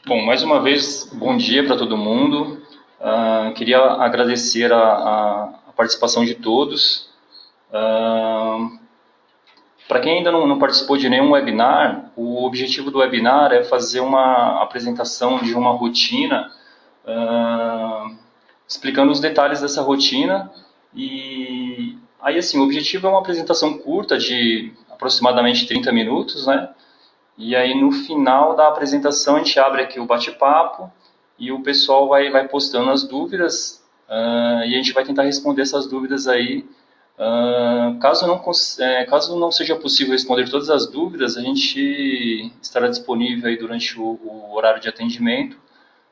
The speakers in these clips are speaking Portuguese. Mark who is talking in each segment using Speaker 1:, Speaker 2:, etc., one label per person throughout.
Speaker 1: Bom, mais uma vez, bom dia para todo mundo. Queria agradecer a participação de todos. Para quem ainda não participou de nenhum webinar, o objetivo do webinar é fazer uma apresentação de uma rotina, explicando os detalhes dessa rotina. E aí, assim, o objetivo é uma apresentação curta de aproximadamente 30 minutos, né? E aí no final da apresentação a gente abre aqui o bate-papo e o pessoal vai postando as dúvidas e a gente vai tentar responder essas dúvidas aí. Caso não seja possível responder todas as dúvidas, a gente estará disponível aí durante o horário de atendimento.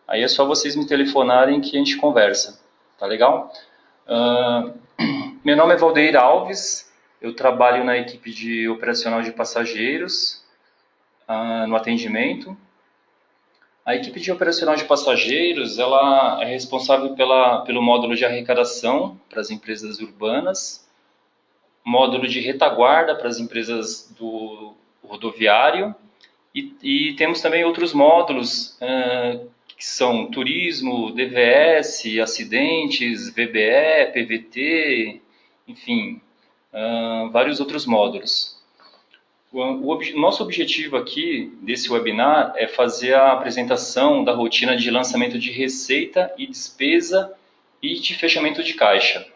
Speaker 1: Aí é só vocês me telefonarem que a gente conversa, tá legal? Uh, Meu nome é Valdeir Alves, eu trabalho na equipe de operacional de passageiros no atendimento. A equipe de operacional de passageiros, ela é responsável pelo módulo de arrecadação para as empresas urbanas, módulo de retaguarda para as empresas do rodoviário e temos também outros módulos que são turismo, DVS, acidentes, VBE, PVT, enfim, vários outros módulos. Nosso objetivo aqui desse webinar é fazer a apresentação da rotina de lançamento de receita e despesa e de fechamento de caixa.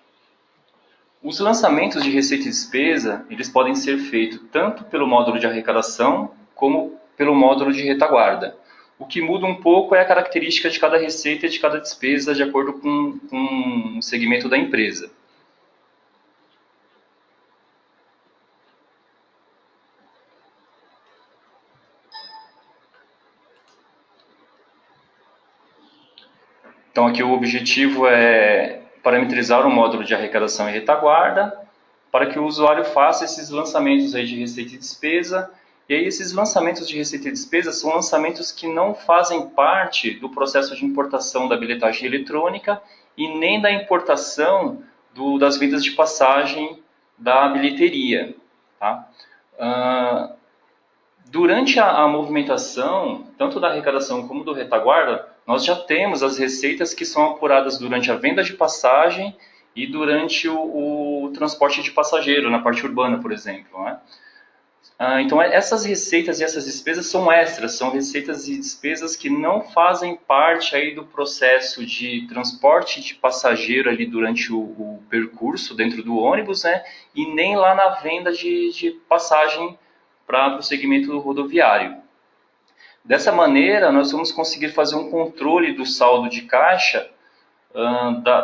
Speaker 1: Os lançamentos de receita e despesa, eles podem ser feitos tanto pelo módulo de arrecadação como pelo módulo de retaguarda. O que muda um pouco é a característica de cada receita e de cada despesa de acordo com o segmento da empresa. Então aqui o objetivo é parametrizar o módulo de arrecadação e retaguarda para que o usuário faça esses lançamentos aí de receita e despesa. E aí esses lançamentos de receita e despesa são lançamentos que não fazem parte do processo de importação da bilhetagem eletrônica e nem da importação das vendas de passagem da bilheteria. Tá? Durante a movimentação, tanto da arrecadação como do retaguarda, nós já temos as receitas que são apuradas durante a venda de passagem e durante o transporte de passageiro, na parte urbana, por exemplo. Né? Então, essas receitas e essas despesas são extras, são receitas e despesas que não fazem parte aí do processo de transporte de passageiro ali durante o percurso dentro do ônibus, né? E nem lá na venda de passagem para o segmento rodoviário. Dessa maneira, nós vamos conseguir fazer um controle do saldo de caixa,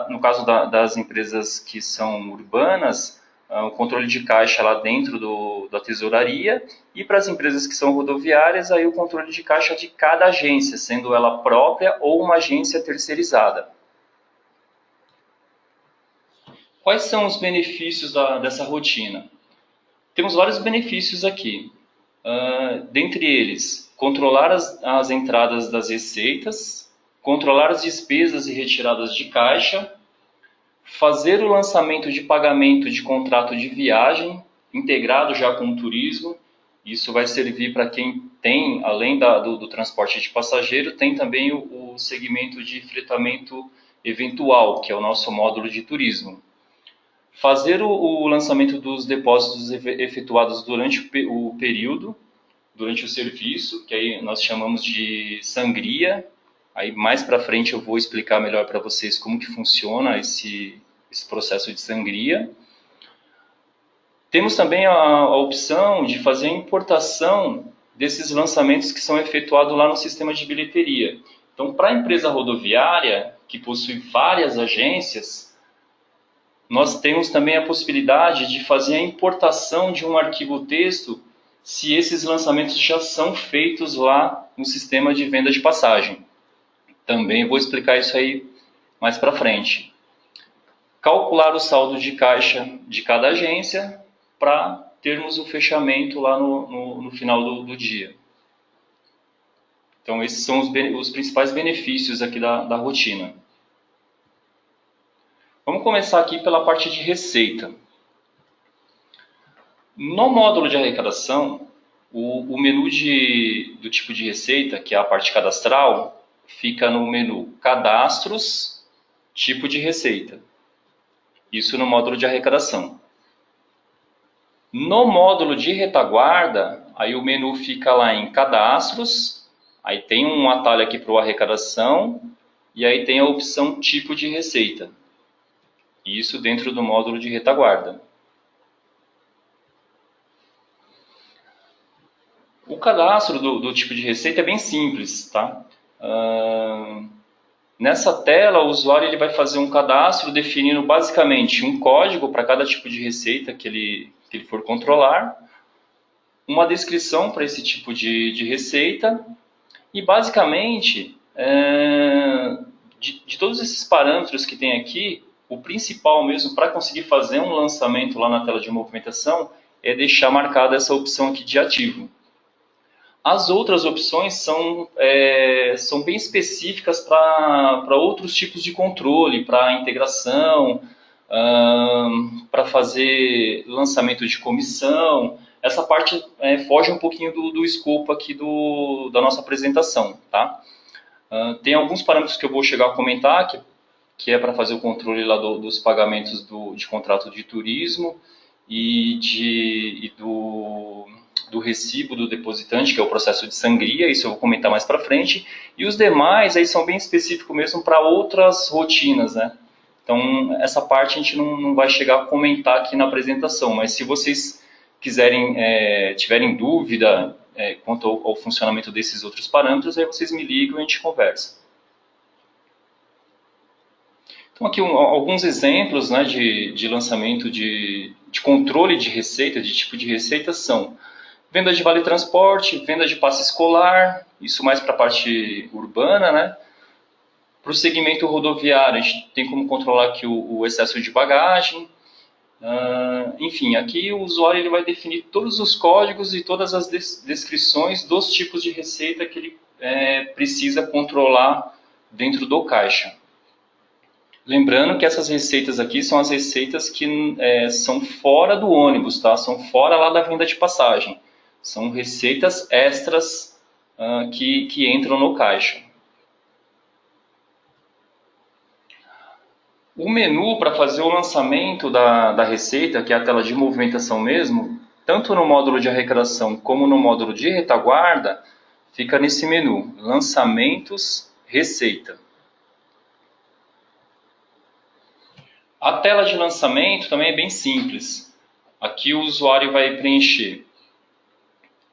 Speaker 1: no caso das empresas que são urbanas, o controle de caixa lá dentro da tesouraria, e para as empresas que são rodoviárias, aí o controle de caixa de cada agência, sendo ela própria ou uma agência terceirizada. Quais são os benefícios dessa rotina? Temos vários benefícios aqui. Dentre eles, controlar as entradas das receitas, controlar as despesas e retiradas de caixa, fazer o lançamento de pagamento de contrato de viagem, integrado já com o turismo. Isso vai servir para quem tem, além do transporte de passageiro, tem também o segmento de fretamento eventual, que é o nosso módulo de turismo. Fazer o lançamento dos depósitos efetuados durante o período, durante o serviço, que aí nós chamamos de sangria. Aí mais para frente eu vou explicar melhor para vocês como que funciona esse processo de sangria. Temos também a opção de fazer a importação desses lançamentos que são efetuados lá no sistema de bilheteria. Então, para a empresa rodoviária, que possui várias agências, nós temos também a possibilidade de fazer a importação de um arquivo texto se esses lançamentos já são feitos lá no sistema de venda de passagem. Também vou explicar isso aí mais para frente. Calcular o saldo de caixa de cada agência para termos o fechamento lá no final do dia. Então, esses são os principais benefícios aqui da rotina. Vamos começar aqui pela parte de receita. No módulo de arrecadação, O menu do tipo de receita, que é a parte cadastral, fica no menu Cadastros, Tipo de Receita. Isso no módulo de arrecadação. No módulo de retaguarda, aí o menu fica lá em Cadastros, aí tem um atalho aqui para o arrecadação, e aí tem a opção Tipo de Receita. Isso dentro do módulo de retaguarda. O cadastro do tipo de receita é bem simples, tá? Nessa tela, o usuário ele vai fazer um cadastro definindo basicamente um código para cada tipo de receita que ele for controlar, uma descrição para esse tipo de receita e basicamente, de todos esses parâmetros que tem aqui, o principal mesmo para conseguir fazer um lançamento lá na tela de movimentação é deixar marcada essa opção aqui de ativo. As outras opções são bem específicas para outros tipos de controle, para integração, para fazer lançamento de comissão. Essa parte foge um pouquinho do escopo aqui da nossa apresentação. Tá? Tem alguns parâmetros que eu vou chegar a comentar, que é para fazer o controle lá dos pagamentos de contrato de turismo e do recibo do depositante, que é o processo de sangria, isso eu vou comentar mais para frente, e os demais aí são bem específicos mesmo para outras rotinas, né? Então, essa parte a gente não vai chegar a comentar aqui na apresentação, mas se vocês quiserem, tiverem dúvida quanto ao funcionamento desses outros parâmetros, aí vocês me ligam e a gente conversa. Então, aqui alguns exemplos, né, de lançamento de controle de receita, de tipo de receita, são venda de vale transporte, venda de passe escolar, isso mais para a parte urbana, né? Para o segmento rodoviário, a gente tem como controlar aqui o excesso de bagagem. Enfim, aqui o usuário ele vai definir todos os códigos e todas as descrições dos tipos de receita que ele precisa controlar dentro do caixa. Lembrando que essas receitas aqui são as receitas que são fora do ônibus, tá? São fora lá da venda de passagem. São receitas extras que entram no caixa. O menu para fazer o lançamento da receita, que é a tela de movimentação mesmo, tanto no módulo de arrecadação como no módulo de retaguarda, fica nesse menu, Lançamentos, Receita. A tela de lançamento também é bem simples. Aqui o usuário vai preencher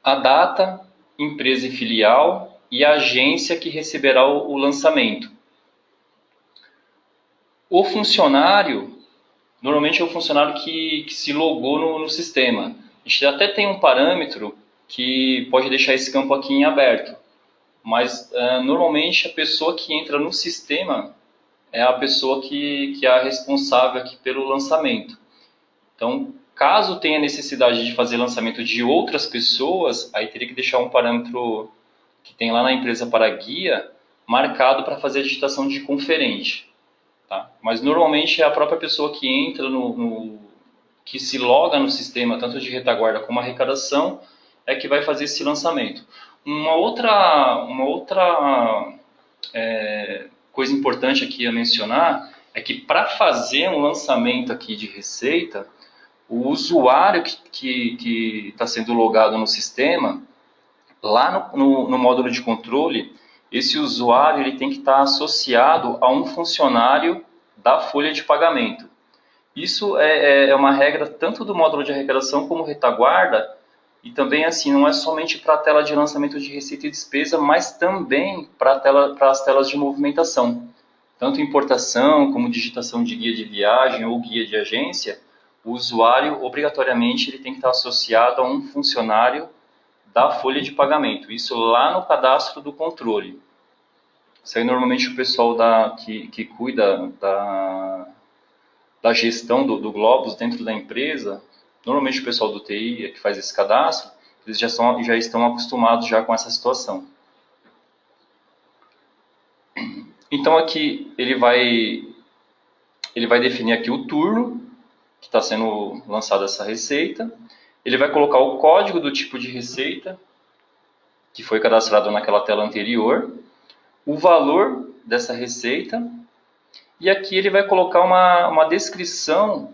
Speaker 1: a data, empresa e filial e a agência que receberá o lançamento. O funcionário, normalmente é o funcionário que se logou no sistema. A gente até tem um parâmetro que pode deixar esse campo aqui em aberto, mas normalmente a pessoa que entra no sistema é a pessoa que é a responsável aqui pelo lançamento. Então, caso tenha necessidade de fazer lançamento de outras pessoas, aí teria que deixar um parâmetro que tem lá na empresa para guia, marcado para fazer a digitação de conferente. Tá? Mas normalmente é a própria pessoa que entra que se loga no sistema, tanto de retaguarda como arrecadação, é que vai fazer esse lançamento. Uma outra coisa importante aqui a mencionar é que para fazer um lançamento aqui de receita, o usuário que está sendo logado no sistema, lá no módulo de controle, esse usuário ele tem que estar associado a um funcionário da folha de pagamento. Isso é uma regra tanto do módulo de arrecadação como retaguarda, e também assim, não é somente para a tela de lançamento de receita e despesa, mas também para as telas de movimentação. Tanto importação como digitação de guia de viagem ou guia de agência, o usuário, obrigatoriamente, ele tem que estar associado a um funcionário da folha de pagamento. Isso lá no cadastro do controle. Isso aí normalmente o pessoal que cuida da gestão do Globus dentro da empresa, normalmente o pessoal do TI que faz esse cadastro, eles já estão acostumados já com essa situação. Então aqui ele vai definir aqui o turno que está sendo lançada essa receita. Ele vai colocar o código do tipo de receita, que foi cadastrado naquela tela anterior, o valor dessa receita, e aqui ele vai colocar uma descrição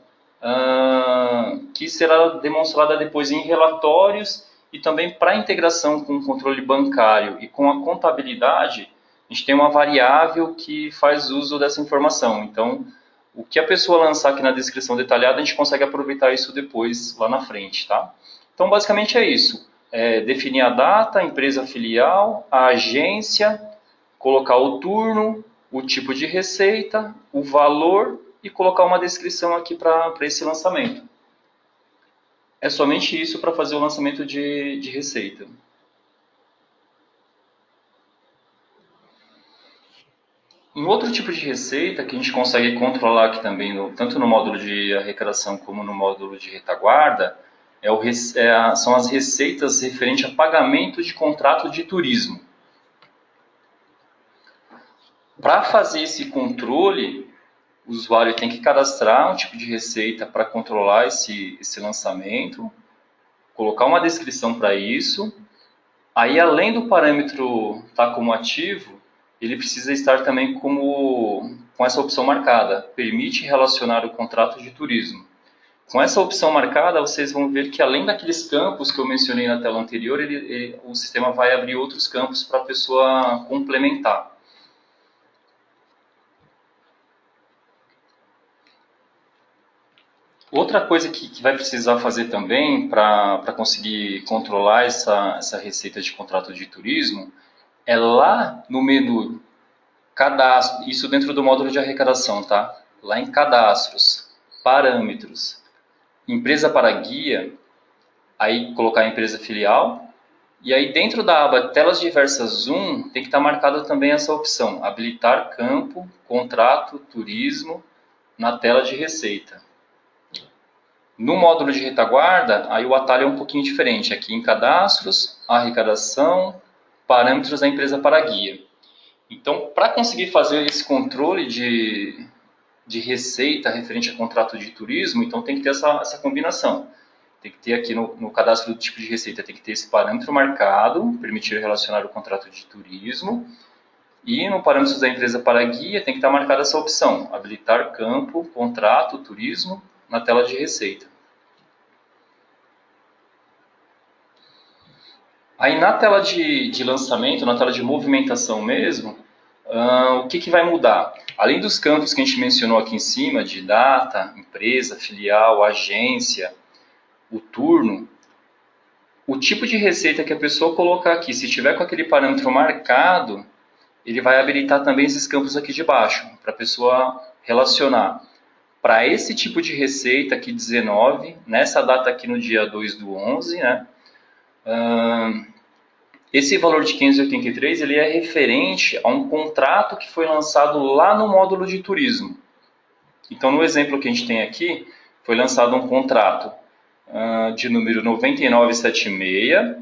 Speaker 1: que será demonstrada depois em relatórios e também para integração com o controle bancário e com a contabilidade, a gente tem uma variável que faz uso dessa informação. Então, o que a pessoa lançar aqui na descrição detalhada, a gente consegue aproveitar isso depois lá na frente, tá? Então, basicamente é isso. Definir a data, a empresa filial, a agência, colocar o turno, o tipo de receita, o valor e colocar uma descrição aqui para esse lançamento. É somente isso para fazer o lançamento de receita. Um outro tipo de receita que a gente consegue controlar aqui também, tanto no módulo de arrecadação como no módulo de retaguarda, são as receitas referentes a pagamento de contrato de turismo. Para fazer esse controle, o usuário tem que cadastrar um tipo de receita para controlar esse lançamento, colocar uma descrição para isso. Aí, além do parâmetro estar como ativo, ele precisa estar também com essa opção marcada, permite relacionar o contrato de turismo. Com essa opção marcada, vocês vão ver que além daqueles campos que eu mencionei na tela anterior, o sistema vai abrir outros campos para a pessoa complementar. Outra coisa que vai precisar fazer também para conseguir controlar essa receita de contrato de turismo é lá no menu cadastro, isso dentro do módulo de arrecadação, tá? Lá em cadastros, parâmetros, empresa para guia, aí colocar a empresa filial, e aí dentro da aba telas diversas Zoom tem que estar marcada também essa opção, habilitar campo, contrato, turismo, na tela de receita. No módulo de retaguarda, aí o atalho é um pouquinho diferente. Aqui em cadastros, arrecadação, parâmetros da empresa para guia. Então, para conseguir fazer esse controle de receita referente a contrato de turismo, então tem que ter essa combinação. Tem que ter aqui no cadastro do tipo de receita, tem que ter esse parâmetro marcado, permitir relacionar o contrato de turismo. E no parâmetros da empresa para guia, tem que estar marcada essa opção, habilitar campo, contrato, turismo, na tela de receita. Aí na tela de lançamento, na tela de movimentação mesmo, o que vai mudar? Além dos campos que a gente mencionou aqui em cima, de data, empresa, filial, agência, o turno, o tipo de receita que a pessoa colocar aqui, se tiver com aquele parâmetro marcado, ele vai habilitar também esses campos aqui de baixo, para a pessoa relacionar. Para esse tipo de receita aqui 19, nessa data aqui no dia 2/11, né? Esse valor de 583 ele é referente a um contrato que foi lançado lá no módulo de turismo. Então, no exemplo que a gente tem aqui, foi lançado um contrato de número 9976.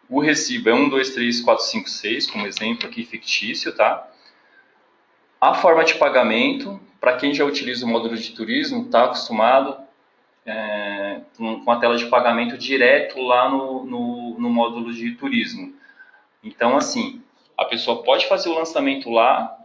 Speaker 1: O recibo é 123456, como exemplo aqui fictício, tá? A forma de pagamento, para quem já utiliza o módulo de turismo, está acostumado com a tela de pagamento direto lá no módulo de turismo. Então, assim, a pessoa pode fazer o lançamento lá,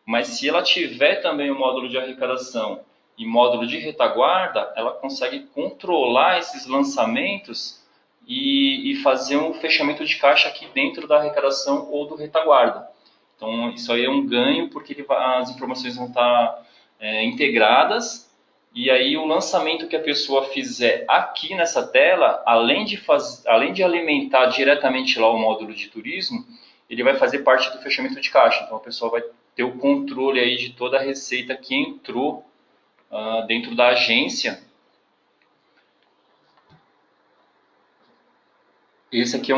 Speaker 1: mas se ela tiver também o módulo de arrecadação e módulo de retaguarda, ela consegue controlar esses lançamentos e fazer um fechamento de caixa aqui dentro da arrecadação ou do retaguarda. Então, isso aí é um ganho, porque as informações vão estar integradas, e aí o lançamento que a pessoa fizer aqui nessa tela, além de alimentar diretamente lá o módulo de turismo, ele vai fazer parte do fechamento de caixa. Então, a pessoa vai ter o controle aí de toda a receita que entrou dentro da agência. Esse aqui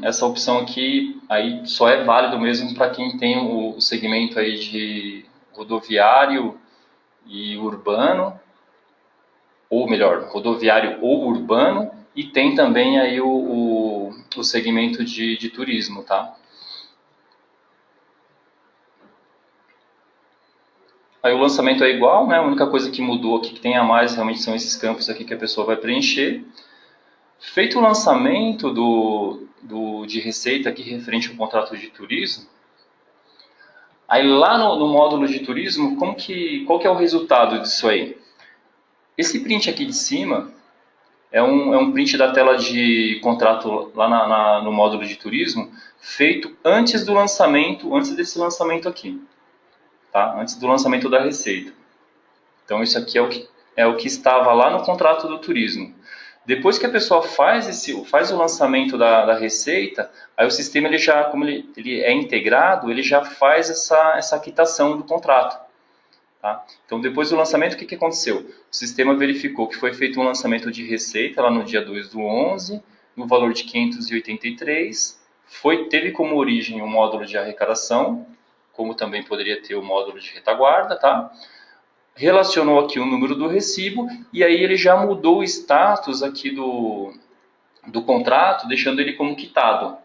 Speaker 1: essa opção aqui aí só é válido mesmo para quem tem o segmento aí de rodoviário e urbano, ou melhor, rodoviário ou urbano, e tem também aí o segmento de turismo, tá? Aí o lançamento é igual, né? A única coisa que mudou aqui, que tem a mais, realmente são esses campos aqui que a pessoa vai preencher. Feito o lançamento de receita aqui referente ao contrato de turismo, aí lá no módulo de turismo, qual que é o resultado disso aí? Esse print aqui de cima é um print da tela de contrato lá no módulo de turismo, feito antes do lançamento, antes desse lançamento aqui, tá? Antes do lançamento da receita. Então isso aqui é o que estava lá no contrato do turismo. Depois que a pessoa faz o lançamento da receita, aí o sistema, ele já, como ele é integrado, ele já faz essa quitação do contrato. Tá? Então, depois do lançamento, o que aconteceu? O sistema verificou que foi feito um lançamento de receita lá no dia 2/11, no valor de 583, teve como origem o módulo de arrecadação, como também poderia ter o módulo de retaguarda, tá? Relacionou aqui o número do recibo, e aí ele já mudou o status aqui do contrato, deixando ele como quitado.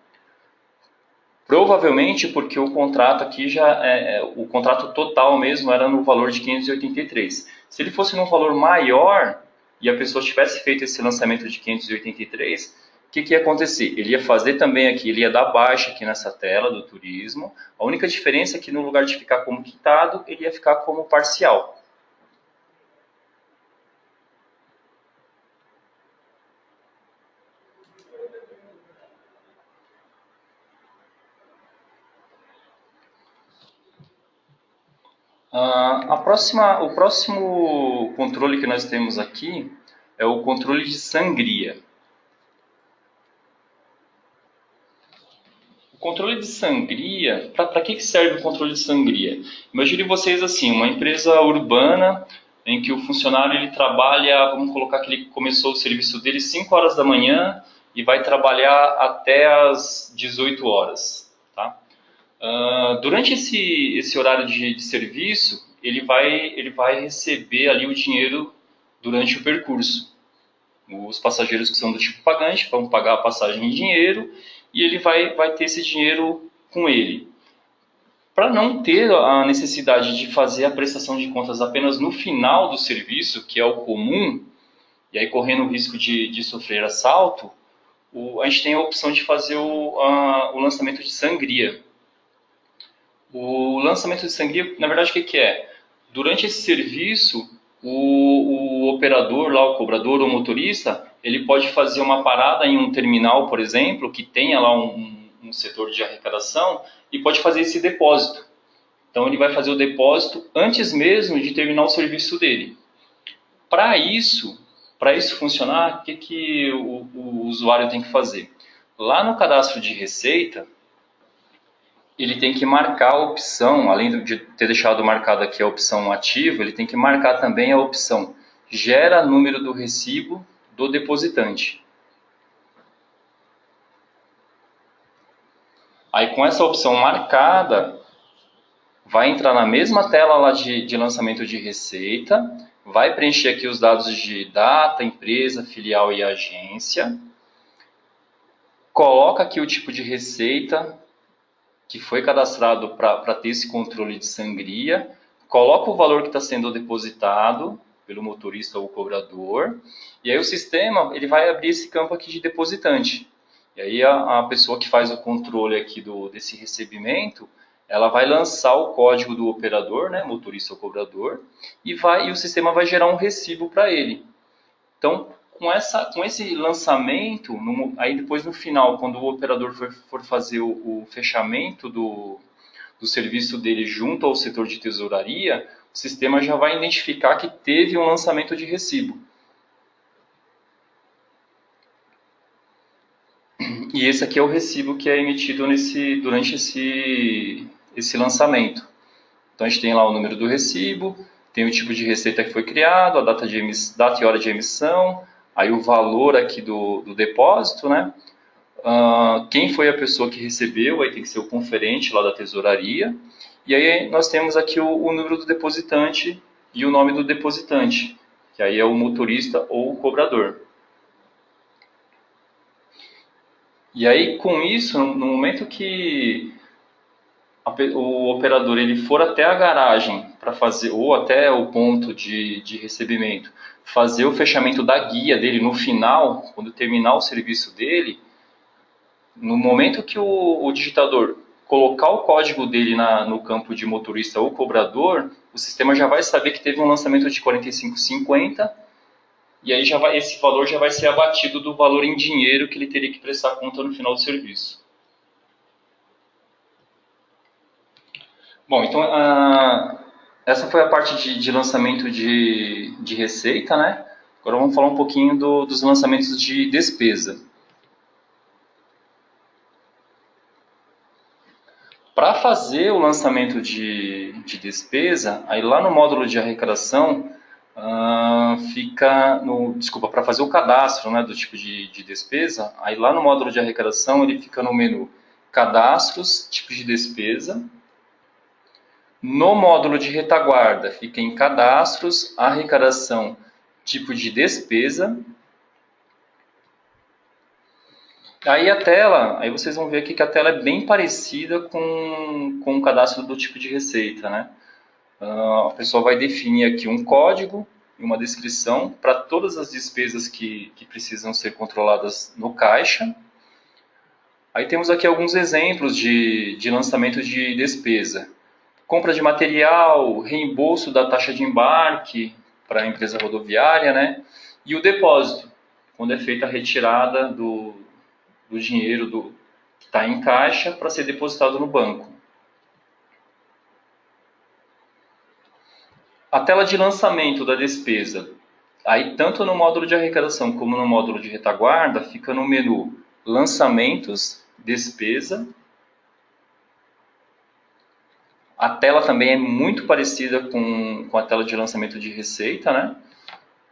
Speaker 1: Provavelmente porque o contrato aqui o contrato total mesmo era no valor de 583. Se ele fosse num valor maior e a pessoa tivesse feito esse lançamento de 583, o que ia acontecer? Ele ia fazer também aqui, ele ia dar baixa aqui nessa tela do turismo. A única diferença é que no lugar de ficar como quitado, ele ia ficar como parcial. O próximo controle que nós temos aqui é o controle de sangria. O controle de sangria, para que serve o controle de sangria? Imagine vocês assim, uma empresa urbana em que o funcionário ele trabalha, vamos colocar que ele começou o serviço dele 5 horas da manhã e vai trabalhar até as 18 horas. Tá? Durante esse horário de serviço, ele vai receber ali o dinheiro durante o percurso. Os passageiros que são do tipo pagante vão pagar a passagem em dinheiro e ele vai ter esse dinheiro com ele. Para não ter a necessidade de fazer a prestação de contas apenas no final do serviço, que é o comum, e aí correndo o risco de sofrer assalto, a gente tem a opção de fazer o lançamento de sangria. O lançamento de sangria, na verdade, o que é? Durante esse serviço, o operador, lá, o cobrador ou motorista, ele pode fazer uma parada em um terminal, por exemplo, que tenha lá um setor de arrecadação, e pode fazer esse depósito. Então, ele vai fazer o depósito antes mesmo de terminar o serviço dele. Para isso funcionar, o que o usuário tem que fazer? Lá no cadastro de receita, ele tem que marcar a opção, além de ter deixado marcado aqui a opção ativa, ele tem que marcar também a opção gera número do recibo do depositante. Aí com essa opção marcada, vai entrar na mesma tela lá de lançamento de receita, vai preencher aqui os dados de data, empresa, filial e agência, coloca aqui o tipo de receita que foi cadastrado para ter esse controle de sangria, coloca o valor que está sendo depositado pelo motorista ou cobrador, e aí o sistema ele vai abrir esse campo aqui de depositante. E aí a pessoa que faz o controle aqui desse recebimento, ela vai lançar o código do operador, né, motorista ou cobrador, e o sistema vai gerar um recibo para ele. Então, com esse lançamento, aí depois no final, quando o operador for fazer o fechamento do serviço dele junto ao setor de tesouraria, o sistema já vai identificar que teve um lançamento de recibo. E esse aqui é o recibo que é emitido durante esse lançamento. Então a gente tem lá o número do recibo, tem o tipo de receita que foi criado, a data e hora de emissão, aí o valor aqui do depósito, né? Quem foi a pessoa que recebeu, aí tem que ser o conferente lá da tesouraria. E aí nós temos aqui o número do depositante e o nome do depositante, que aí é o motorista ou o cobrador. E aí com isso, no momento que o operador ele for até a garagem para fazer, ou até o ponto de recebimento, fazer o fechamento da guia dele no final, quando terminar o serviço dele, no momento que o digitador colocar o código dele no campo de motorista ou cobrador, o sistema já vai saber que teve um lançamento de 45,50 e aí esse valor já vai ser abatido do valor em dinheiro que ele teria que prestar conta no final do serviço. Bom, então essa foi a parte de lançamento de receita, né? Agora vamos falar um pouquinho dos lançamentos de despesa. Para fazer o lançamento de despesa, aí lá no módulo de arrecadação, desculpa, para fazer o cadastro, né, do tipo de despesa, aí lá no módulo de arrecadação ele fica no menu cadastros, tipos de despesa. No módulo de retaguarda fica em cadastros, arrecadação, tipo de despesa. Aí vocês vão ver aqui que a tela é bem parecida com o cadastro do tipo de receita, né? A pessoa vai definir aqui um código e uma descrição para todas as despesas que precisam ser controladas no caixa. Aí temos aqui alguns exemplos de lançamento de despesa. Compra de material, reembolso da taxa de embarque para a empresa rodoviária, né? E o depósito, quando é feita a retirada do dinheiro que está em caixa para ser depositado no banco. A tela de lançamento da despesa, aí tanto no módulo de arrecadação como no módulo de retaguarda, fica no menu lançamentos, despesa. A tela também é muito parecida com a tela de lançamento de receita, né?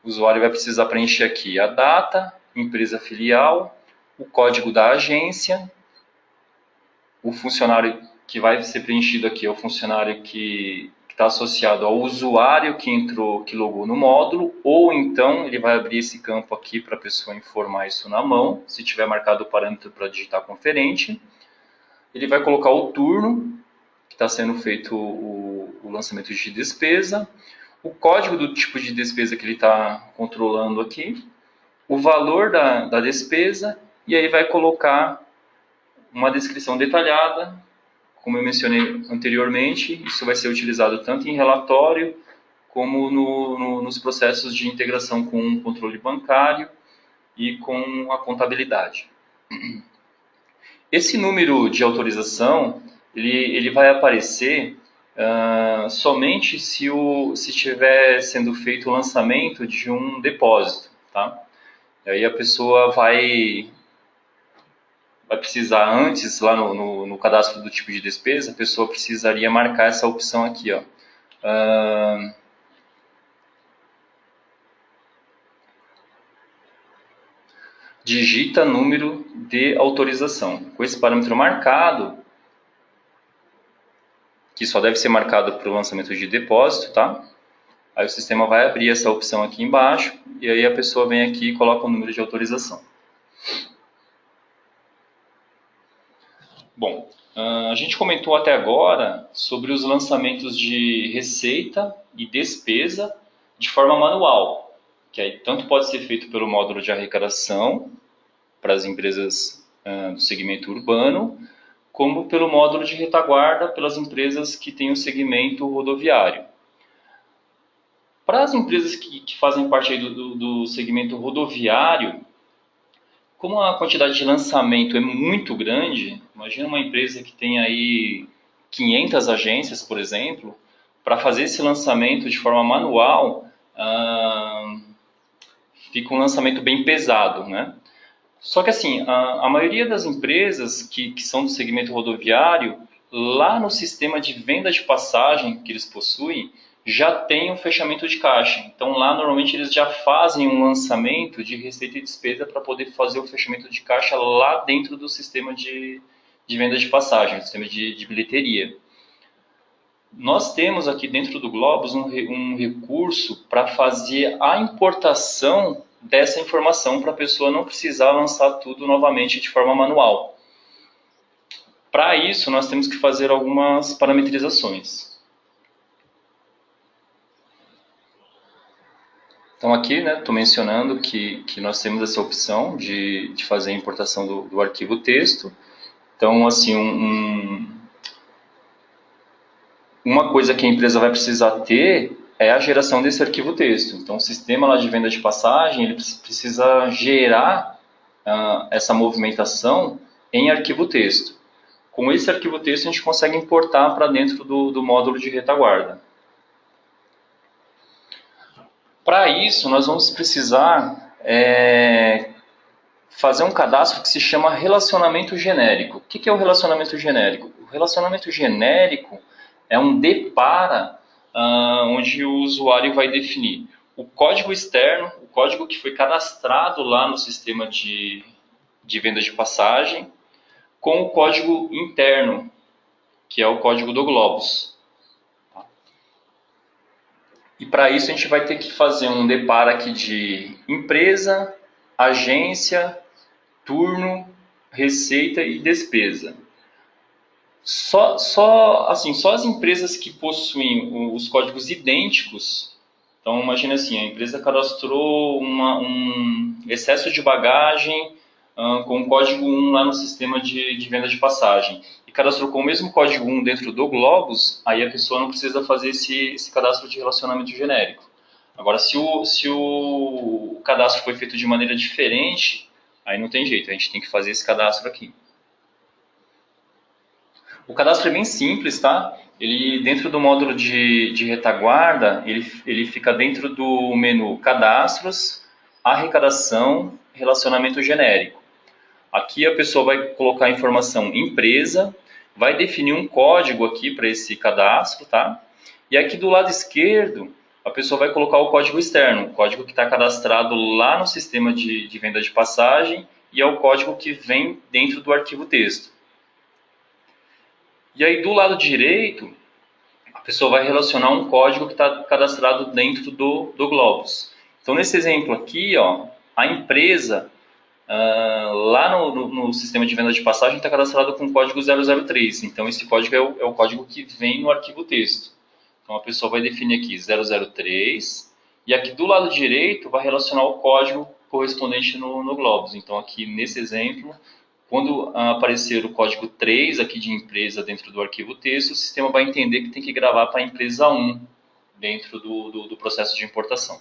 Speaker 1: O usuário vai precisar preencher aqui a data, empresa filial, o código da agência, o funcionário que vai ser preenchido aqui é o funcionário que está associado ao usuário que logou no módulo, ou então ele vai abrir esse campo aqui para a pessoa informar isso na mão, se tiver marcado o parâmetro para digitar conferente. Ele vai colocar o turno que está sendo feito o lançamento de despesa, o código do tipo de despesa que ele está controlando aqui, o valor da despesa, e aí vai colocar uma descrição detalhada. Como eu mencionei anteriormente, isso vai ser utilizado tanto em relatório como nos processos de integração com o controle bancário e com a contabilidade. Esse número de autorização ele vai aparecer somente se estiver sendo feito o lançamento de um depósito. Tá? E aí a pessoa vai precisar antes, lá no cadastro do tipo de despesa, a pessoa precisaria marcar essa opção aqui, ó. Digita número de autorização. Com esse parâmetro marcado, que só deve ser marcado para o lançamento de depósito, tá? Aí o sistema vai abrir essa opção aqui embaixo, e aí a pessoa vem aqui e coloca o número de autorização. Bom, a gente comentou até agora sobre os lançamentos de receita e despesa de forma manual, que aí tanto pode ser feito pelo módulo de arrecadação para as empresas do segmento urbano, como pelo módulo de retaguarda pelas empresas que têm o segmento rodoviário. Para as empresas que fazem parte aí do segmento rodoviário, como a quantidade de lançamento é muito grande, imagina uma empresa que tem aí 500 agências, por exemplo, para fazer esse lançamento de forma manual, fica um lançamento bem pesado, né? Só que assim, a maioria das empresas que são do segmento rodoviário, lá no sistema de venda de passagem que eles possuem, já tem um fechamento de caixa. Então lá normalmente eles já fazem um lançamento de receita e despesa para poder fazer o fechamento de caixa lá dentro do sistema de venda de passagem, sistema de bilheteria. Nós temos aqui dentro do Globus um recurso para fazer a importação dessa informação para a pessoa não precisar lançar tudo novamente de forma manual. Para isso, nós temos que fazer algumas parametrizações. Então aqui, né, estou mencionando que nós temos essa opção de fazer a importação do arquivo texto. Então, assim, uma coisa que a empresa vai precisar ter é a geração desse arquivo texto. Então, o sistema lá de venda de passagem, ele precisa gerar essa movimentação em arquivo texto. Com esse arquivo texto, a gente consegue importar para dentro do módulo de retaguarda. Para isso, nós vamos precisar fazer um cadastro que se chama relacionamento genérico. O que é o relacionamento genérico? O relacionamento genérico é um depara onde o usuário vai definir o código externo, o código que foi cadastrado lá no sistema de venda de passagem, com o código interno, que é o código do Globus. E para isso a gente vai ter que fazer um depara aqui de empresa, agência, turno, receita e despesa. Só as empresas que possuem os códigos idênticos. Então, imagine assim, a empresa cadastrou um excesso de bagagem com o código 1 lá no sistema de venda de passagem e cadastrou com o mesmo código 1 dentro do Globus, aí a pessoa não precisa fazer esse cadastro de relacionamento genérico. Agora, se o cadastro foi feito de maneira diferente, aí não tem jeito, a gente tem que fazer esse cadastro aqui. O cadastro é bem simples, tá? Ele, dentro do módulo de retaguarda, ele fica dentro do menu Cadastros, Arrecadação, Relacionamento Genérico. Aqui a pessoa vai colocar a informação empresa, vai definir um código aqui para esse cadastro, tá? E aqui do lado esquerdo, a pessoa vai colocar o código externo, o código que está cadastrado lá no sistema de venda de passagem e é o código que vem dentro do arquivo texto. E aí do lado direito, a pessoa vai relacionar um código que está cadastrado dentro do Globus. Então nesse exemplo aqui, ó, a empresa lá no sistema de venda de passagem está cadastrado com o código 003. Então esse código é o código que vem no arquivo texto. Então a pessoa vai definir aqui 003 e aqui do lado direito vai relacionar o código correspondente no Globus. Então aqui nesse exemplo, quando aparecer o código 3 aqui de empresa dentro do arquivo texto, o sistema vai entender que tem que gravar para a empresa 1 dentro do processo de importação.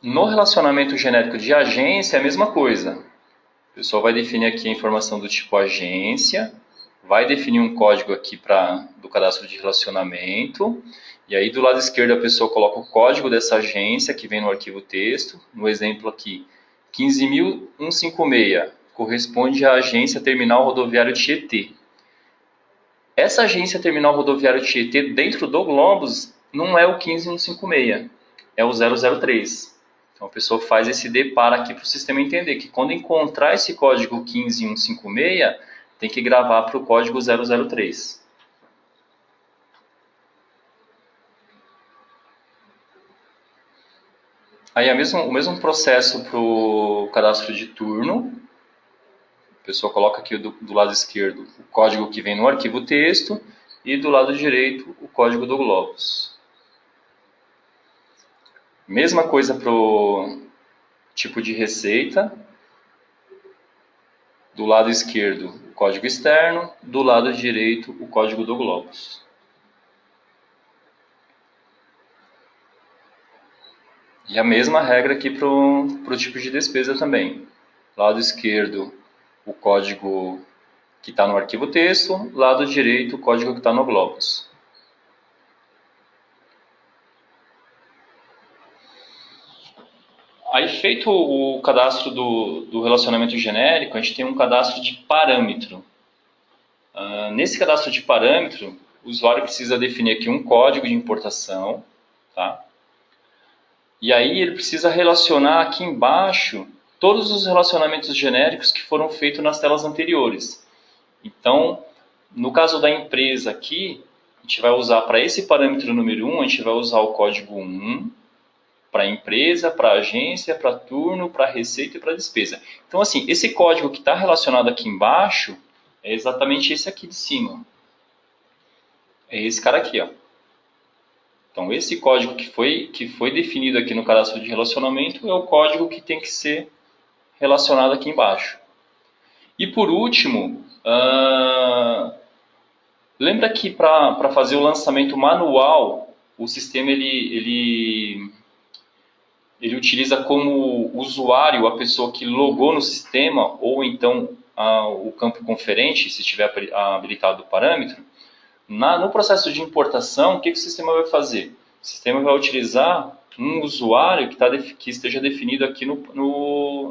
Speaker 1: No relacionamento genérico de agência é a mesma coisa. O pessoal vai definir aqui a informação do tipo agência, vai definir um código aqui do cadastro de relacionamento, e aí do lado esquerdo a pessoa coloca o código dessa agência que vem no arquivo texto. No exemplo aqui, 15.156, corresponde à agência Terminal Rodoviário Tietê. Essa agência Terminal Rodoviário Tietê dentro do Globus não é o 15.156, é o 003. Então a pessoa faz esse depara aqui para o sistema entender que quando encontrar esse código 15.156, tem que gravar para o código 003. Aí é o mesmo processo para o cadastro de turno. A pessoa coloca aqui do lado esquerdo o código que vem no arquivo texto e do lado direito o código do Globus. Mesma coisa para o tipo de receita. Do lado esquerdo o código externo, do lado direito o código do Globus. E a mesma regra aqui para o tipo de despesa também. Lado esquerdo o código que está no arquivo texto, lado direito o código que está no Globus. Aí feito o cadastro do relacionamento genérico, a gente tem um cadastro de parâmetro. Nesse cadastro de parâmetro, o usuário precisa definir aqui um código de importação, tá? E aí ele precisa relacionar aqui embaixo todos os relacionamentos genéricos que foram feitos nas telas anteriores. Então, no caso da empresa aqui, a gente vai usar para esse parâmetro número 1, a gente vai usar o código 1, para empresa, para agência, para turno, para receita e para despesa. Então, assim, esse código que está relacionado aqui embaixo é exatamente esse aqui de cima. É esse cara aqui, ó. Então, esse código que foi definido aqui no cadastro de relacionamento é o código que tem que ser relacionado aqui embaixo. E por último, lembra que para fazer o lançamento manual, o sistema ele utiliza como usuário a pessoa que logou no sistema ou então o campo conferente, se tiver habilitado o parâmetro. No processo de importação, o que o sistema vai fazer? O sistema vai utilizar um usuário que esteja definido aqui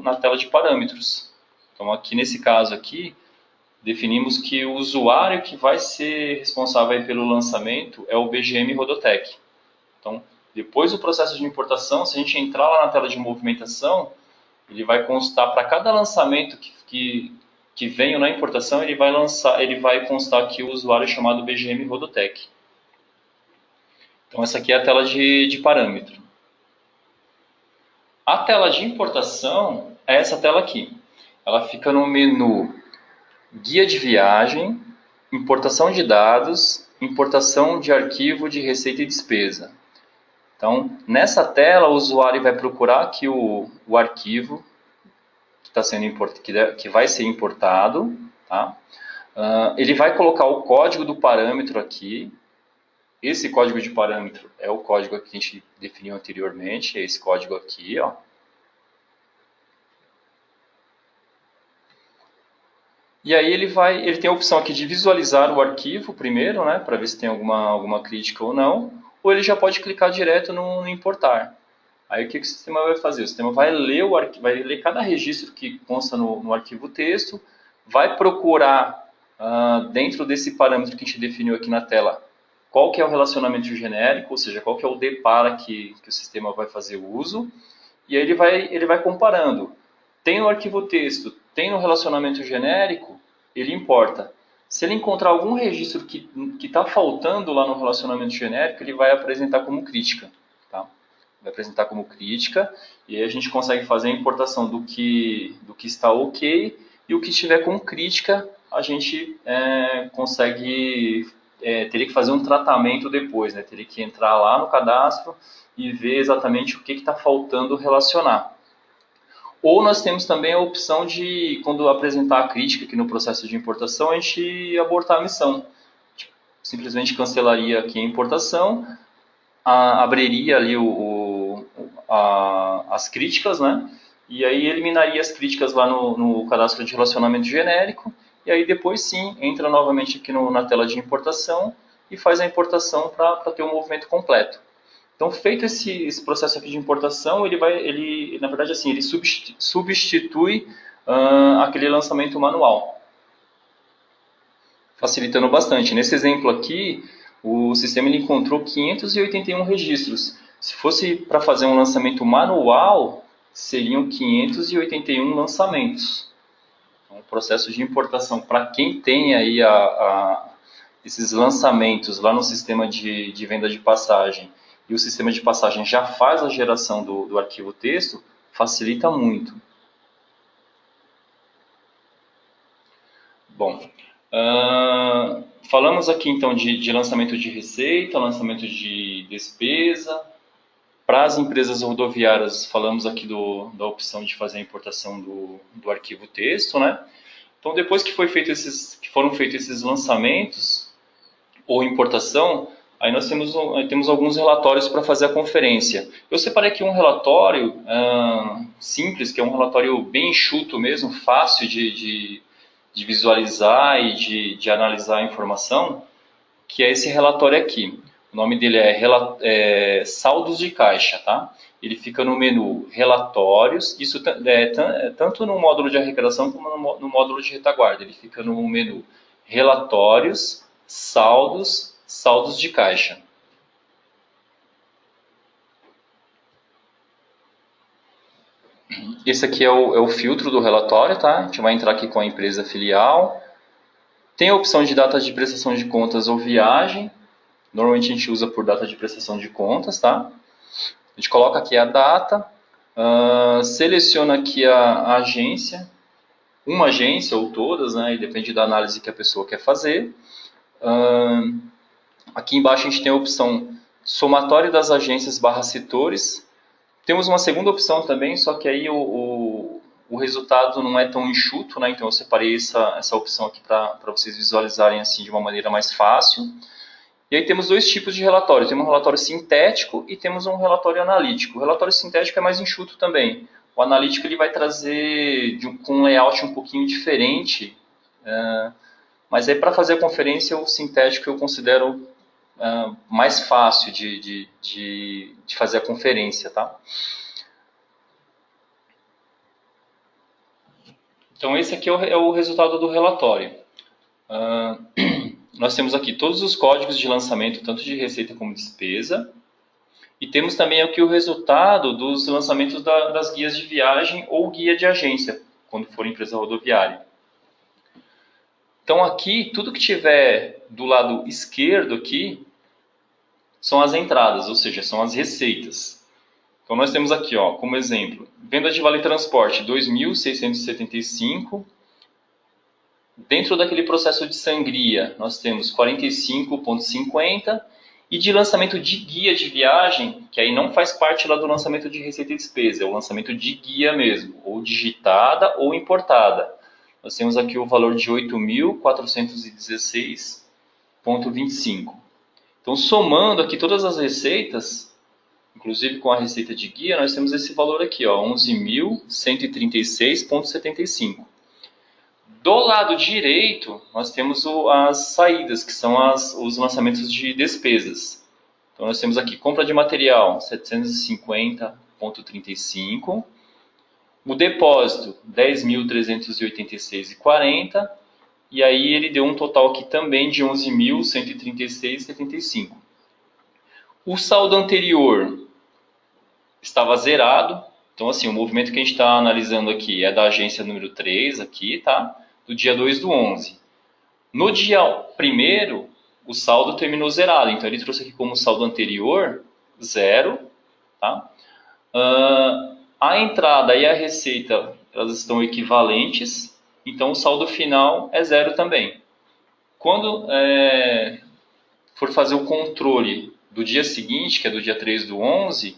Speaker 1: na tela de parâmetros. Então, aqui nesse caso aqui, definimos que o usuário que vai ser responsável pelo lançamento é o BGM Rodotec. Então, depois do processo de importação, se a gente entrar lá na tela de movimentação, ele vai constar para cada lançamento que venha na importação, ele vai constar aqui o usuário chamado BGM Rodotec. Então, essa aqui é a tela de parâmetro. A tela de importação é essa tela aqui. Ela fica no menu Guia de viagem, importação de dados, importação de arquivo de receita e despesa. Então, nessa tela, o usuário vai procurar aqui o arquivo que vai ser importado. Tá? Ele vai colocar o código do parâmetro aqui. Esse código de parâmetro é o código que a gente definiu anteriormente, é esse código aqui, ó. E aí ele tem a opção aqui de visualizar o arquivo primeiro, né, para ver se tem alguma crítica ou não, ou ele já pode clicar direto no importar. Aí o que o sistema vai fazer? O sistema vai ler cada registro que consta no arquivo texto, vai procurar dentro desse parâmetro que a gente definiu aqui na tela, qual que é o relacionamento genérico, ou seja, qual que é o depara que o sistema vai fazer uso, e aí ele vai comparando. Tem no arquivo texto, tem no relacionamento genérico, ele importa. Se ele encontrar algum registro que está faltando lá no relacionamento genérico, ele vai apresentar como crítica. Tá? Vai apresentar como crítica, e aí a gente consegue fazer a importação do que está ok, e o que estiver com crítica, a gente teria que fazer um tratamento depois, né? Teria que entrar lá no cadastro e ver exatamente o que está faltando relacionar. Ou nós temos também a opção de, quando apresentar a crítica aqui no processo de importação, a gente abortar a missão. Simplesmente cancelaria aqui a importação, abriria ali as críticas, né? E aí eliminaria as críticas lá no cadastro de relacionamento genérico, e aí depois sim, entra novamente aqui na tela de importação e faz a importação para ter o movimento completo. Então, feito esse processo aqui de importação, na verdade, assim, ele substitui aquele lançamento manual, facilitando bastante. Nesse exemplo aqui, o sistema ele encontrou 581 registros. Se fosse para fazer um lançamento manual, seriam 581 lançamentos. Então, o processo de importação, para quem tem aí esses lançamentos lá no sistema de venda de passagem, e o sistema de passagem já faz a geração do arquivo texto, facilita muito. Bom, falamos aqui então de lançamento de receita, lançamento de despesa. Para as empresas rodoviárias, falamos aqui da opção de fazer a importação do arquivo texto, né? Então, depois que foram feitos esses lançamentos ou importação, aí nós temos alguns relatórios para fazer a conferência. Eu separei aqui um relatório simples, que é um relatório bem enxuto mesmo, fácil de visualizar e de analisar a informação, que é esse relatório aqui. O nome dele é saldos de caixa, tá? Ele fica no menu relatórios, isso tanto no módulo de arrecadação como no módulo de retaguarda. Ele fica no menu relatórios, saldos de caixa. Esse aqui é o filtro do relatório, tá? A gente vai entrar aqui com a empresa filial. Tem a opção de data de prestação de contas ou viagem. Normalmente a gente usa por data de prestação de contas, tá? A gente coloca aqui a data, seleciona aqui a agência, uma agência ou todas, né? E depende da análise que a pessoa quer fazer. Aqui embaixo a gente tem a opção somatório das agências barra setores. Temos uma segunda opção também, só que aí o resultado não é tão enxuto, né? Então eu separei essa opção aqui para vocês visualizarem assim de uma maneira mais fácil. E aí temos dois tipos de relatório. Temos um relatório sintético e temos um relatório analítico. O relatório sintético é mais enxuto também. O analítico ele vai trazer com um layout um pouquinho diferente, mas aí para fazer a conferência o sintético eu considero mais fácil de fazer a conferência, tá? Então esse aqui é o resultado do relatório. Nós temos aqui todos os códigos de lançamento, tanto de receita como despesa. E temos também aqui o resultado dos lançamentos das guias de viagem ou guia de agência, quando for empresa rodoviária. Então aqui, tudo que tiver do lado esquerdo aqui, são as entradas, ou seja, são as receitas. Então nós temos aqui, ó, como exemplo, venda de vale transporte, 2.675. Dentro daquele processo de sangria, nós temos 45,50. E de lançamento de guia de viagem, que aí não faz parte lá do lançamento de receita e despesa, é o lançamento de guia mesmo, ou digitada ou importada. Nós temos aqui o valor de 8.416,25. Então, somando aqui todas as receitas, inclusive com a receita de guia, nós temos esse valor aqui, 11.136,75. Do lado direito, nós temos as saídas, que são os lançamentos de despesas. Então, nós temos aqui compra de material, 750,35. O depósito, 10.386,40. E aí ele deu um total aqui também de 11.136,75. O saldo anterior estava zerado. Então, assim, o movimento que a gente está analisando aqui é da agência número 3, aqui, tá? Do dia 2/11. No dia 1º, o saldo terminou zerado. Então, ele trouxe aqui como saldo anterior, 0. Tá? A entrada e a receita, elas estão equivalentes. Então, o saldo final é 0 também. Quando for fazer o controle do dia seguinte, que é do dia 3/11,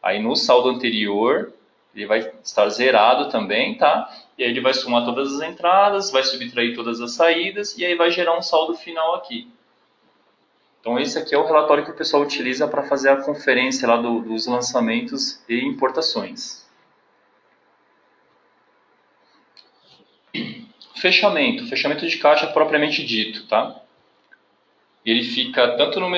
Speaker 1: aí no saldo anterior, ele vai estar zerado também, tá? E aí ele vai somar todas as entradas, vai subtrair todas as saídas, e aí vai gerar um saldo final aqui. Então esse aqui é o relatório que o pessoal utiliza para fazer a conferência lá dos lançamentos e importações. Fechamento de caixa propriamente dito, tá? Ele fica tanto no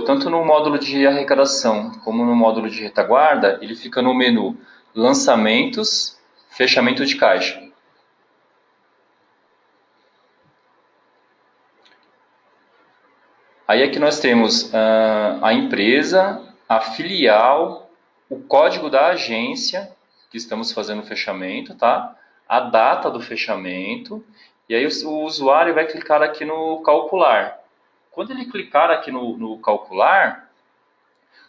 Speaker 1: tanto no módulo de arrecadação como no módulo de retaguarda, ele fica no menu lançamentos, fechamento de caixa. Aí aqui nós temos a empresa, a filial, o código da agência que estamos fazendo o fechamento, tá? A data do fechamento, e aí o usuário vai clicar aqui no calcular. Quando ele clicar aqui no calcular,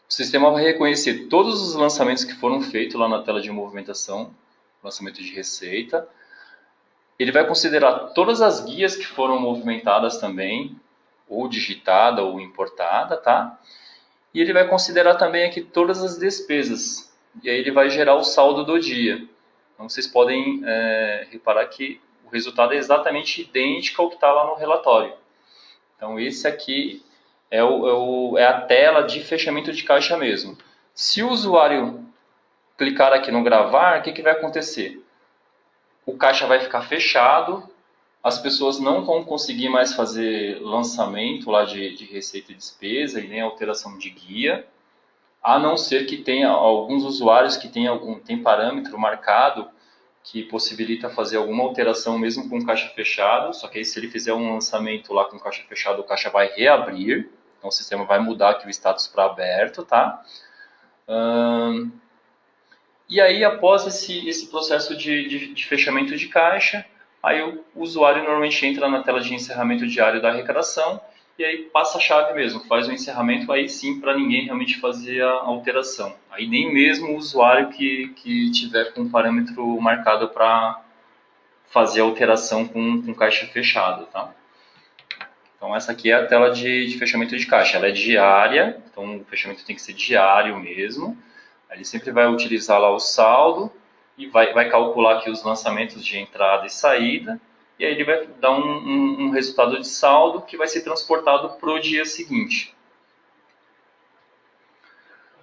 Speaker 1: o sistema vai reconhecer todos os lançamentos que foram feitos lá na tela de movimentação, lançamento de receita. Ele vai considerar todas as guias que foram movimentadas também, ou digitada ou importada, tá? E ele vai considerar também aqui todas as despesas. E aí ele vai gerar o saldo do dia. Então vocês podem reparar que o resultado é exatamente idêntico ao que está lá no relatório. Então esse aqui é a tela de fechamento de caixa mesmo. Se o usuário clicar aqui no gravar, o que vai acontecer? O caixa vai ficar fechado, as pessoas não vão conseguir mais fazer lançamento lá de receita e despesa e nem alteração de guia, a não ser que tenha alguns usuários que tem parâmetro marcado que possibilita fazer alguma alteração mesmo com caixa fechado, só que aí se ele fizer um lançamento lá com caixa fechado, o caixa vai reabrir, então o sistema vai mudar aqui o status para aberto, tá? E aí após esse processo de fechamento de caixa, aí o usuário normalmente entra na tela de encerramento diário da arrecadação e aí passa a chave mesmo, faz o encerramento aí sim para ninguém realmente fazer a alteração. Aí nem mesmo o usuário que tiver com um parâmetro marcado para fazer a alteração com caixa fechada, tá? Então essa aqui é a tela de fechamento de caixa. Ela é diária, então o fechamento tem que ser diário mesmo. Ele sempre vai utilizar lá o saldo e vai calcular aqui os lançamentos de entrada e saída. E aí ele vai dar um resultado de saldo que vai ser transportado para o dia seguinte.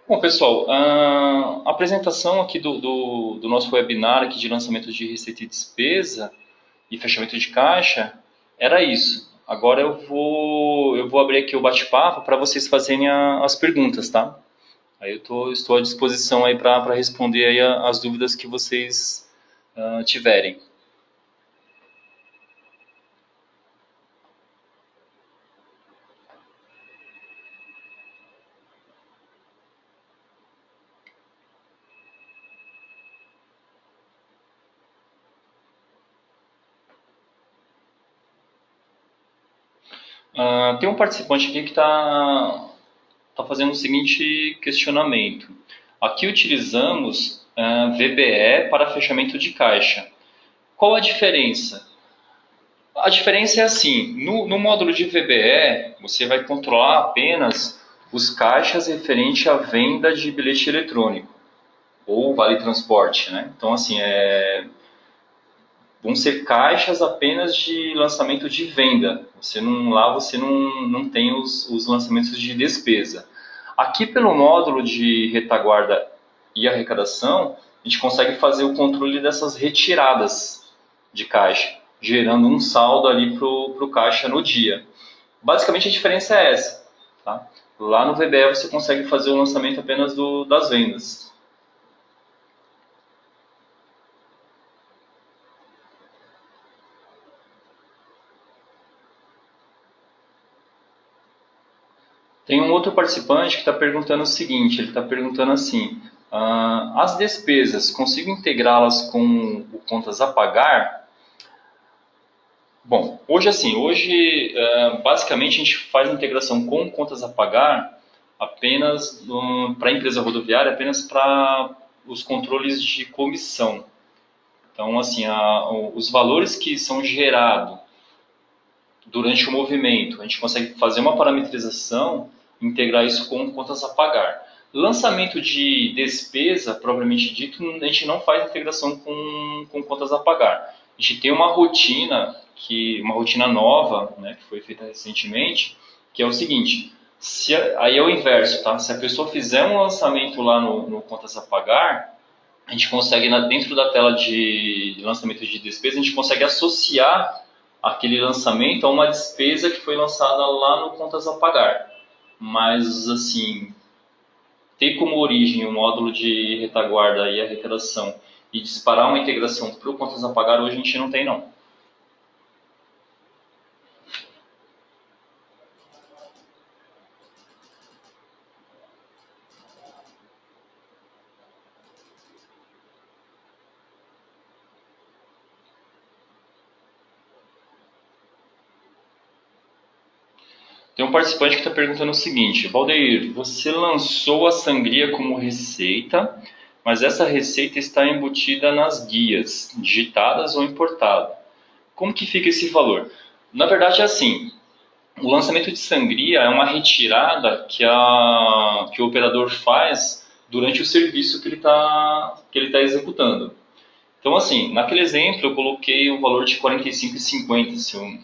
Speaker 1: Bom, pessoal, a apresentação aqui do nosso webinar aqui de lançamento de receita e despesa e fechamento de caixa era isso. Agora eu vou abrir aqui o bate-papo para vocês fazerem as perguntas, tá? Aí estou à disposição aí para responder aí as dúvidas que vocês tiverem. Tem um participante aqui que está fazendo o seguinte questionamento. Aqui utilizamos VBE para fechamento de caixa. Qual a diferença? A diferença é assim, no módulo de VBE, você vai controlar apenas os caixas referente à venda de bilhete eletrônico ou vale transporte, né? Então, assim, vão ser caixas apenas de lançamento de venda. Lá você não tem os lançamentos de despesa. Aqui pelo módulo de retaguarda e arrecadação, a gente consegue fazer o controle dessas retiradas de caixa, gerando um saldo ali para o caixa no dia. Basicamente a diferença é essa. Tá? Lá no VBE você consegue fazer o lançamento apenas das vendas. Tem um outro participante que está perguntando o seguinte, ele está perguntando assim, as despesas, consigo integrá-las com o contas a pagar? Bom, hoje basicamente a gente faz a integração com contas a pagar apenas para a empresa rodoviária, apenas para os controles de comissão. Então, assim, os valores que são gerados durante o movimento, a gente consegue fazer uma parametrização, integrar isso com contas a pagar. Lançamento de despesa, propriamente dito, a gente não faz integração com contas a pagar. A gente tem uma rotina nova, né, que foi feita recentemente, que é o seguinte, aí é o inverso, tá? Se a pessoa fizer um lançamento lá no contas a pagar, a gente consegue, dentro da tela de lançamento de despesa, a gente consegue associar aquele lançamento a uma despesa que foi lançada lá no contas a pagar. Mas, assim, ter como origem o módulo de retaguarda e arrecadação e disparar uma integração para o contas a pagar, hoje a gente não tem, não. Tem um participante que está perguntando o seguinte, Valdeir, você lançou a sangria como receita, mas essa receita está embutida nas guias, digitadas ou importada. Como que fica esse valor? Na verdade é assim, o lançamento de sangria é uma retirada que o operador faz durante o serviço que ele tá executando. Então, assim, naquele exemplo eu coloquei o valor de R$ 45,50,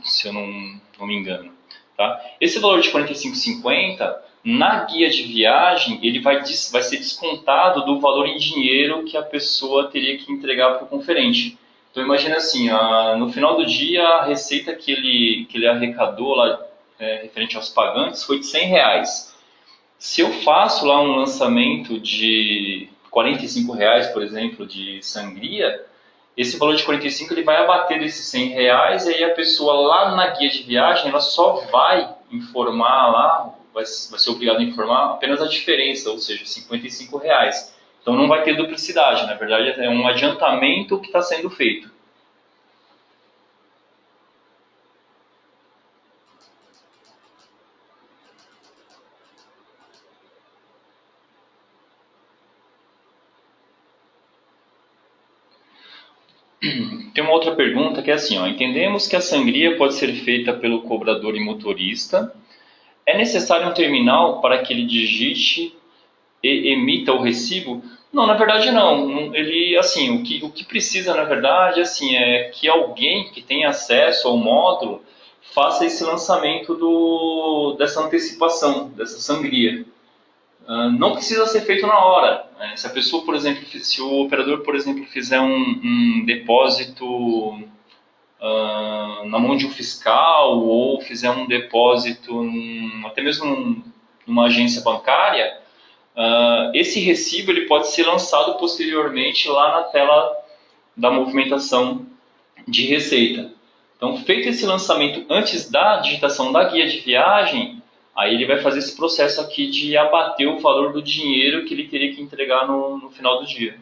Speaker 1: se eu não me engano. Tá? Esse valor de R$ 45,50, na guia de viagem, ele vai ser descontado do valor em dinheiro que a pessoa teria que entregar para o conferente. Então, imagina assim, no final do dia, a receita que ele arrecadou lá, referente aos pagantes foi de R$ 100. Se eu faço lá um lançamento de R$ 45, por exemplo, de sangria, esse valor de 45 ele vai abater desses R$ 100 e aí a pessoa lá na guia de viagem ela só vai informar lá, vai ser obrigada a informar apenas a diferença, ou seja, R$ 55. Então não vai ter duplicidade, na verdade é um adiantamento que está sendo feito. Tem uma outra pergunta que é assim, ó, entendemos que a sangria pode ser feita pelo cobrador e motorista. É necessário um terminal para que ele digite e emita o recibo? Não, na verdade não. Ele, assim, o que precisa, na verdade, assim, é que alguém que tenha acesso ao módulo faça esse lançamento dessa antecipação, dessa sangria. Não precisa ser feito na hora. Se a pessoa, por exemplo, se o operador, por exemplo, fizer um depósito na mão de um fiscal ou fizer um depósito até mesmo numa agência bancária, esse recibo ele pode ser lançado posteriormente lá na tela da movimentação de receita. Então, feito esse lançamento antes da digitação da guia de viagem, aí ele vai fazer esse processo aqui de abater o valor do dinheiro que ele teria que entregar no final do dia.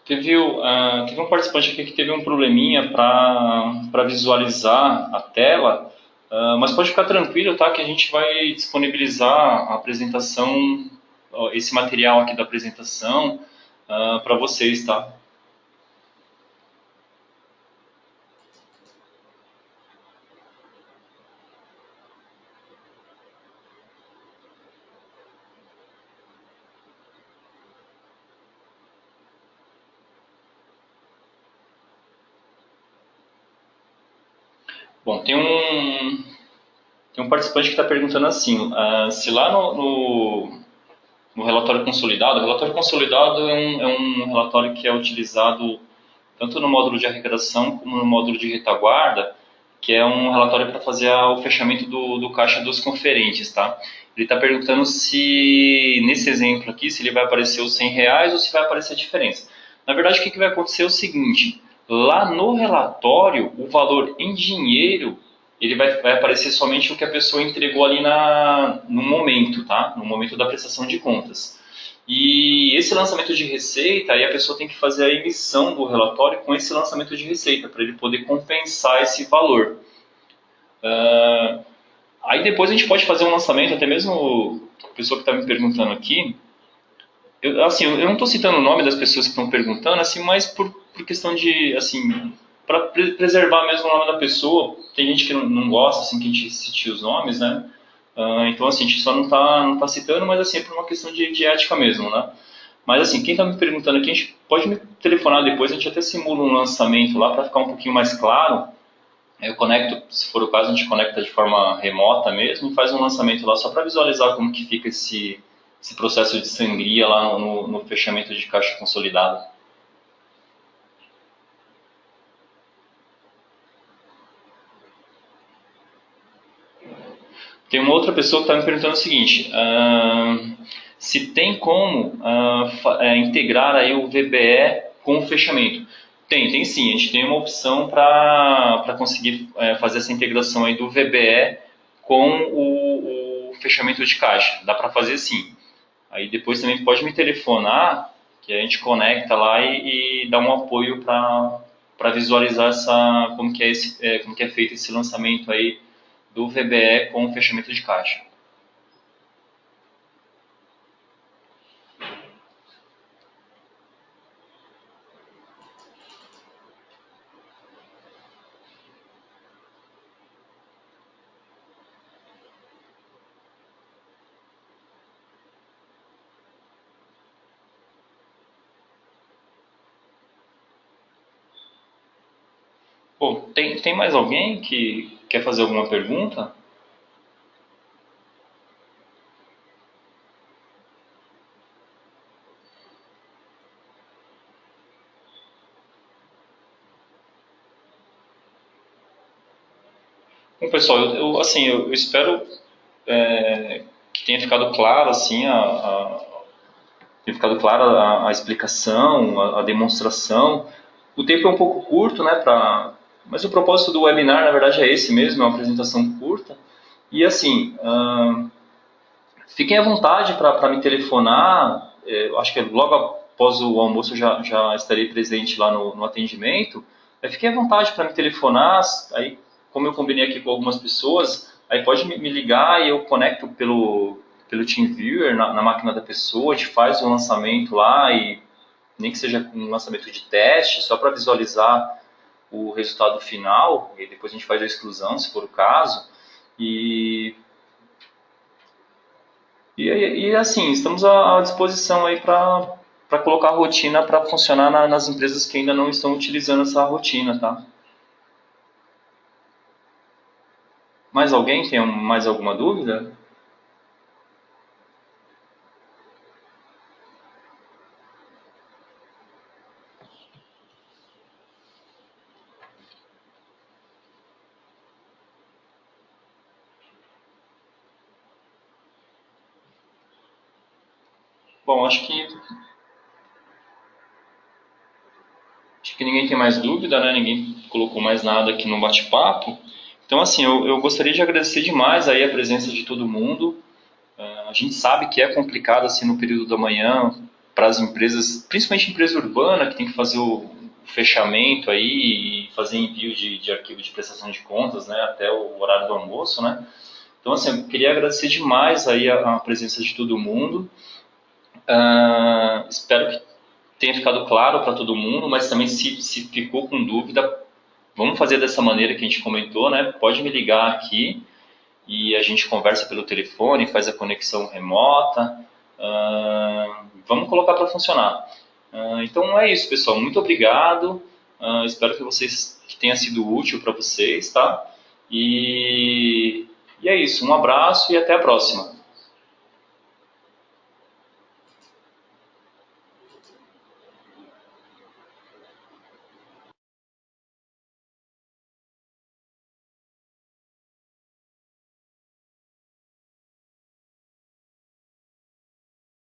Speaker 1: Teve um participante aqui que teve um probleminha para visualizar a tela, mas pode ficar tranquilo, tá? Que a gente vai disponibilizar a apresentação, esse material aqui da apresentação, para vocês, tá? Bom, tem um participante que está perguntando assim, se lá no relatório consolidado é um relatório que é utilizado tanto no módulo de arrecadação como no módulo de retaguarda, que é um relatório para fazer o fechamento do caixa dos conferentes, tá? Ele está perguntando se, nesse exemplo aqui, se ele vai aparecer os R$ 100 ou se vai aparecer a diferença. Na verdade, o que vai acontecer é o seguinte, lá no relatório, o valor em dinheiro, ele vai aparecer somente o que a pessoa entregou ali no momento, tá? No momento da prestação de contas. E esse lançamento de receita, aí a pessoa tem que fazer a emissão do relatório com esse lançamento de receita, para ele poder compensar esse valor. Aí depois a gente pode fazer um lançamento, até mesmo a pessoa que está me perguntando aqui, eu não estou citando o nome das pessoas que estão perguntando, assim, mas por questão de, assim, para preservar mesmo o nome da pessoa. Tem gente que não gosta, assim, que a gente cite os nomes, né? Então, assim, a gente só não tá citando, mas, assim, é por uma questão de ética mesmo, né? Mas, assim, quem está me perguntando aqui, a gente pode me telefonar depois, a gente até simula um lançamento lá para ficar um pouquinho mais claro. Eu conecto, se for o caso, a gente conecta de forma remota mesmo e faz um lançamento lá só para visualizar como que fica esse processo de sangria lá no fechamento de caixa consolidada. Tem uma outra pessoa que está me perguntando o seguinte, se tem como integrar aí o VBE com o fechamento. Tem sim. A gente tem uma opção para conseguir fazer essa integração aí do VBE com o fechamento de caixa. Dá para fazer sim. Aí depois também pode me telefonar, que a gente conecta lá e dá um apoio para visualizar como que é feito esse lançamento aí do VBE com fechamento de caixa. Bom, tem mais alguém que quer fazer alguma pergunta? Bom, pessoal, assim, eu espero que tenha ficado claro, assim, tenha ficado clara a explicação, a demonstração. O tempo é um pouco curto, né, mas o propósito do webinar, na verdade, é esse mesmo, é uma apresentação curta. E, assim, fiquem à vontade para me telefonar. Eu acho que logo após o almoço eu já estarei presente lá no atendimento. Fiquem à vontade para me telefonar. Aí, como eu combinei aqui com algumas pessoas, aí pode me ligar e eu conecto pelo TeamViewer na máquina da pessoa. A gente faz o lançamento lá e nem que seja um lançamento de teste, só para visualizar o resultado final. E depois a gente faz a exclusão, se for o caso. E assim, estamos à disposição aí para colocar a rotina para funcionar nas empresas que ainda não estão utilizando essa rotina, tá? Mais alguém tem mais alguma dúvida? Bom, acho que ninguém tem mais dúvida, né? Ninguém colocou mais nada aqui no bate-papo. Então, assim, eu gostaria de agradecer demais aí a presença de todo mundo. A gente sabe que é complicado assim no período da manhã para as empresas, principalmente empresa urbana, que tem que fazer o fechamento aí e fazer envio de arquivo de prestação de contas, né, até o horário do almoço, né? Então, assim, eu queria agradecer demais aí a presença de todo mundo. Espero que tenha ficado claro para todo mundo, mas também se ficou com dúvida, vamos fazer dessa maneira que a gente comentou, né? Pode me ligar aqui e a gente conversa pelo telefone, faz a conexão remota. Vamos colocar para funcionar. Então é isso, pessoal. Muito obrigado. Espero que tenha sido útil para vocês, tá? E é isso. Um abraço e até a próxima.